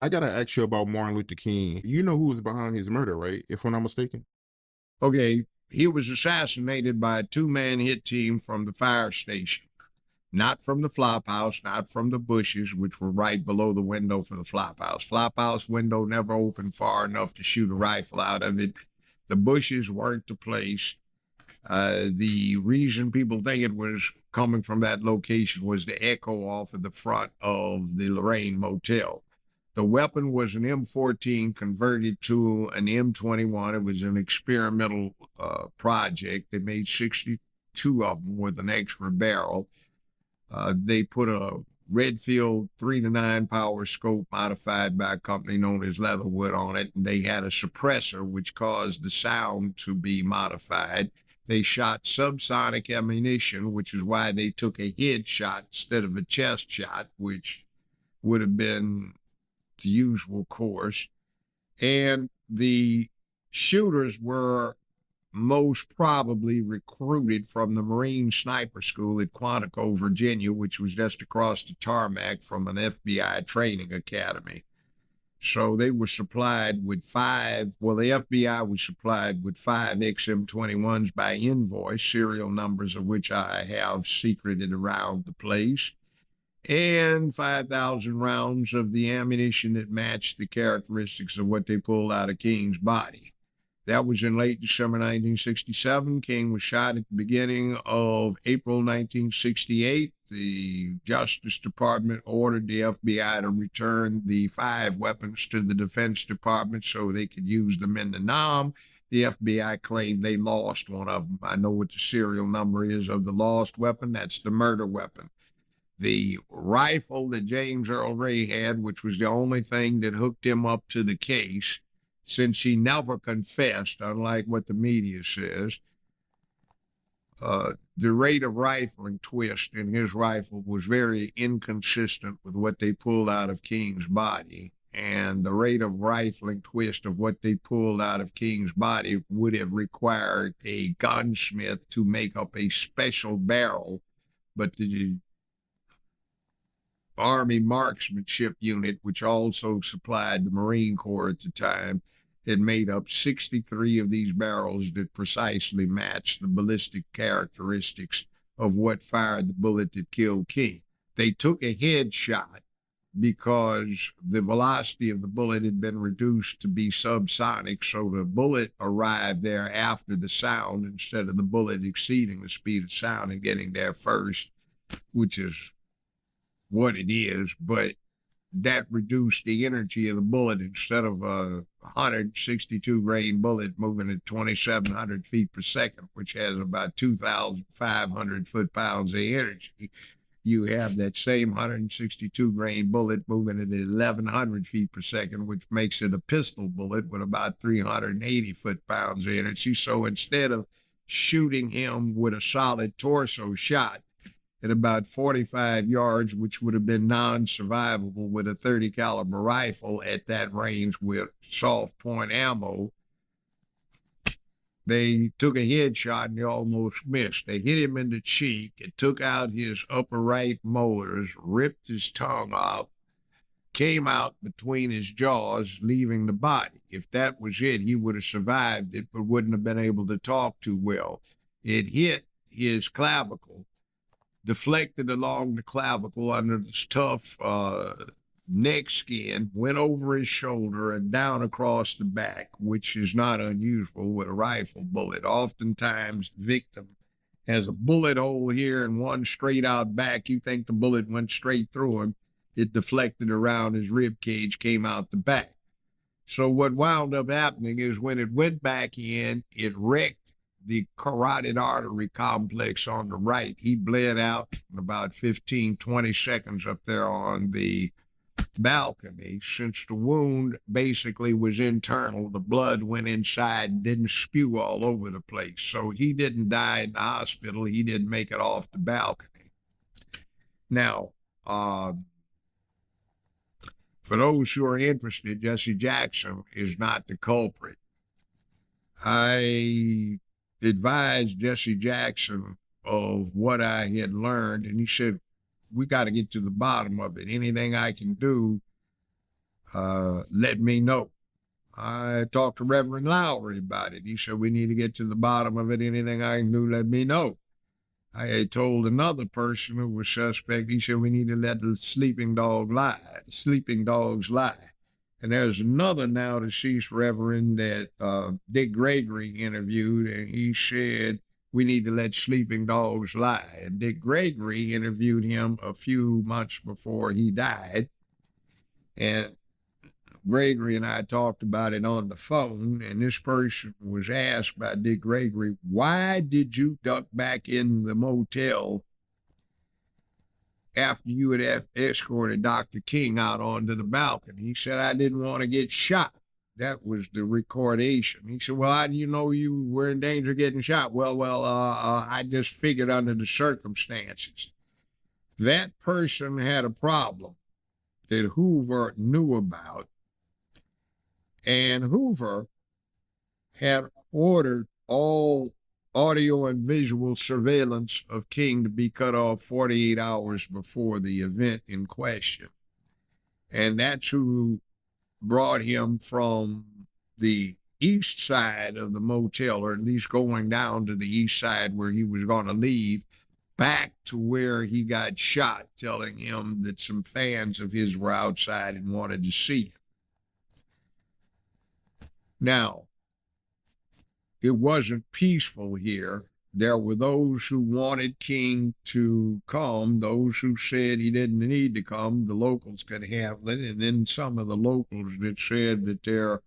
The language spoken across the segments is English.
I gotta ask you about Martin Luther King. You know who was behind his murder, right? If I'm not mistaken. Okay, he was assassinated by a two-man hit team from the fire station, not from the flop house, not from the bushes, which were right below the window for the flop house. Flop house window never opened far enough to shoot a rifle out of it. The bushes weren't the place. The reason people think it was coming from that location was the echo off of the front of the Lorraine Motel. The weapon was an M14 converted to an M21. It was an experimental project. They made 62 of them with an extra barrel. They put a Redfield 3 to 9 power scope modified by a company known as Leatherwood on it. And they had a suppressor which caused the sound to be modified. They shot subsonic ammunition, which is why they took a head shot instead of a chest shot, which would have been the usual course. And the shooters were most probably recruited from the Marine Sniper School at Quantico, Virginia, which was just across the tarmac from an FBI training academy. So they were supplied with the FBI was supplied with 5 XM21s by invoice, serial numbers of which I have secreted around the place, and 5,000 rounds of the ammunition that matched the characteristics of what they pulled out of King's body. That was in late December 1967. King was shot at the beginning of April 1968. The Justice Department ordered the FBI to return the 5 weapons to the Defense Department so they could use them in the NOM. The FBI claimed they lost one of them. I know what the serial number is of the lost weapon. That's the murder weapon. The rifle that James Earl Ray had, which was the only thing that hooked him up to the case, since he never confessed, unlike what the media says, the rate of rifling twist in his rifle was very inconsistent with what they pulled out of King's body. And the rate of rifling twist of what they pulled out of King's body would have required a gunsmith to make up a special barrel. But the Army Marksmanship Unit, which also supplied the Marine Corps at the time, had made up 63 of these barrels that precisely matched the ballistic characteristics of what fired the bullet that killed King. They took a head shot because the velocity of the bullet had been reduced to be subsonic, so the bullet arrived there after the sound instead of the bullet exceeding the speed of sound and getting there first, which is what it is, but that reduced the energy of the bullet. Instead of a 162 grain bullet moving at 2,700 feet per second, which has about 2,500 foot-pounds of energy, you have that same 162 grain bullet moving at 1,100 feet per second, which makes it a pistol bullet with about 380 foot-pounds of energy. So instead of shooting him with a solid torso shot at about 45 yards, which would have been non-survivable with a 30 caliber rifle at that range with soft point ammo, they took a headshot and they almost missed. They hit him in the cheek. It took out his upper right molars, ripped his tongue off, came out between his jaws, leaving the body. If that was it, he would have survived it, but wouldn't have been able to talk too well. It hit his clavicle, deflected along the clavicle under this tough neck skin, went over his shoulder and down across the back, which is not unusual with a rifle bullet. Oftentimes, the victim has a bullet hole here and one straight out back. You think the bullet went straight through him. It deflected around his rib cage, came out the back. So what wound up happening is when it went back in, it wrecked the carotid artery complex on the right. He bled out in about 15, 20 seconds up there on the balcony. Since the wound basically was internal, the blood went inside and didn't spew all over the place. So he didn't die in the hospital. He didn't make it off the balcony. Now, for those who are interested, Jesse Jackson is not the culprit. I advised Jesse Jackson of what I had learned, and he said, we got to get to the bottom of it. Anything I can do let me know. I talked to Reverend Lowry about it. He said, we need to get to the bottom of it. Anything I can do, let me know. I had told another person who was suspect, he said, we need to let the sleeping dogs lie. And there's another now deceased reverend that Dick Gregory interviewed, and he said, we need to let sleeping dogs lie. And Dick Gregory interviewed him a few months before he died. And Gregory and I talked about it on the phone, and this person was asked by Dick Gregory, why did you duck back in the motel after you had escorted Dr. King out onto the balcony? He said, I didn't want to get shot. That was the recordation. He said, well, how do you know you were in danger of getting shot? I just figured under the circumstances. That person had a problem that Hoover knew about. And Hoover had ordered all audio and visual surveillance of King to be cut off 48 hours before the event in question. And that's who brought him from the east side of the motel, or at least going down to the east side where he was going to leave, back to where he got shot, telling him that some fans of his were outside and wanted to see him. Now, it wasn't peaceful here. There were those who wanted King to come, those who said he didn't need to come, the locals could handle it, and then some of the locals that said that their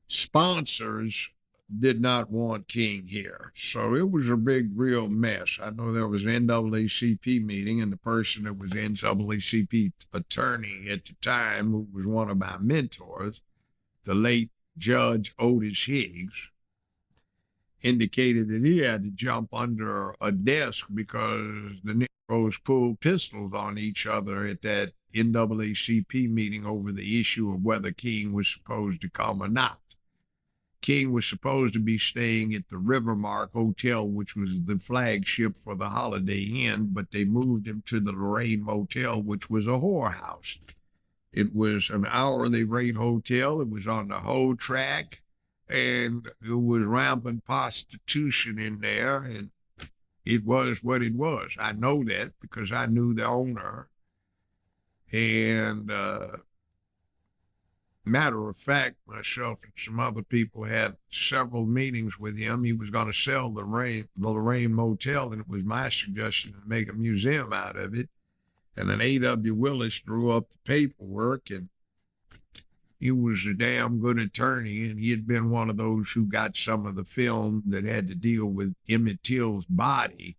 sponsors did not want King here. So it was a big, real mess. I know there was an NAACP meeting, and the person that was NAACP attorney at the time, who was one of my mentors, the late Judge Otis Higgs, indicated that he had to jump under a desk because the Negroes pulled pistols on each other at that NAACP meeting over the issue of whether King was supposed to come or not. King was supposed to be staying at the Rivermark Hotel, which was the flagship for the Holiday Inn, but they moved him to the Lorraine Motel, which was a whorehouse. It was an hourly rate hotel. It was on the whole track, and it was rampant prostitution in there, and it was what it was. I know that because I knew the owner. And matter of fact, myself and some other people had several meetings with him. He was going to sell the Lorraine Motel, and it was my suggestion to make a museum out of it. And then A.W. Willis drew up the paperwork, and he was a damn good attorney, and he had been one of those who got some of the film that had to deal with Emmett Till's body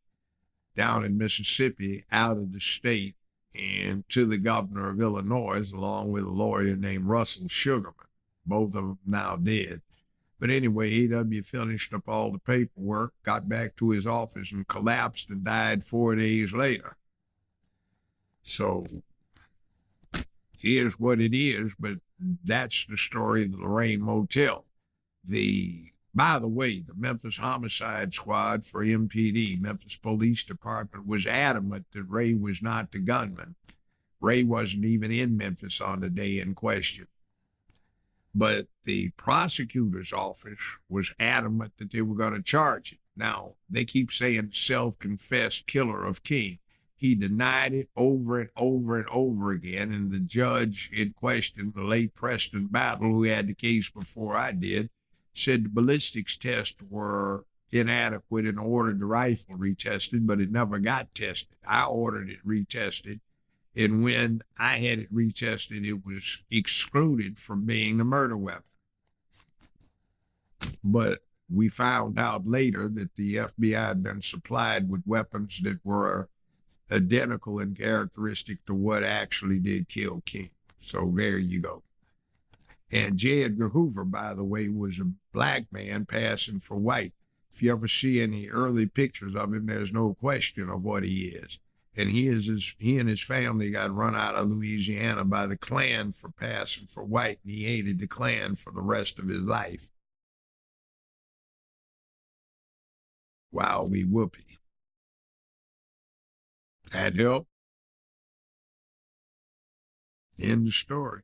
down in Mississippi out of the state and to the governor of Illinois, along with a lawyer named Russell Sugarman, both of them now dead. But anyway, A.W. finished up all the paperwork, got back to his office, and collapsed and died 4 days later. So here's what it is, but that's the story of the Lorraine Motel. By the way, the Memphis Homicide Squad for MPD, Memphis Police Department, was adamant that Ray was not the gunman. Ray wasn't even in Memphis on the day in question. But the prosecutor's office was adamant that they were going to charge it. Now, they keep saying self-confessed killer of King. He denied it over and over and over again, and the judge in question, the late Preston Battle, who had the case before I did, said the ballistics tests were inadequate and ordered the rifle retested, but it never got tested. I ordered it retested, and when I had it retested, it was excluded from being the murder weapon. But we found out later that the FBI had been supplied with weapons that were identical in characteristic to what actually did kill King. So there you go. And J. Edgar Hoover, by the way, was a black man passing for white. If you ever see any early pictures of him, there's no question of what he is. And he and his family got run out of Louisiana by the Klan for passing for white, and he hated the Klan for the rest of his life. Wow, we whoopee. That help? End of story.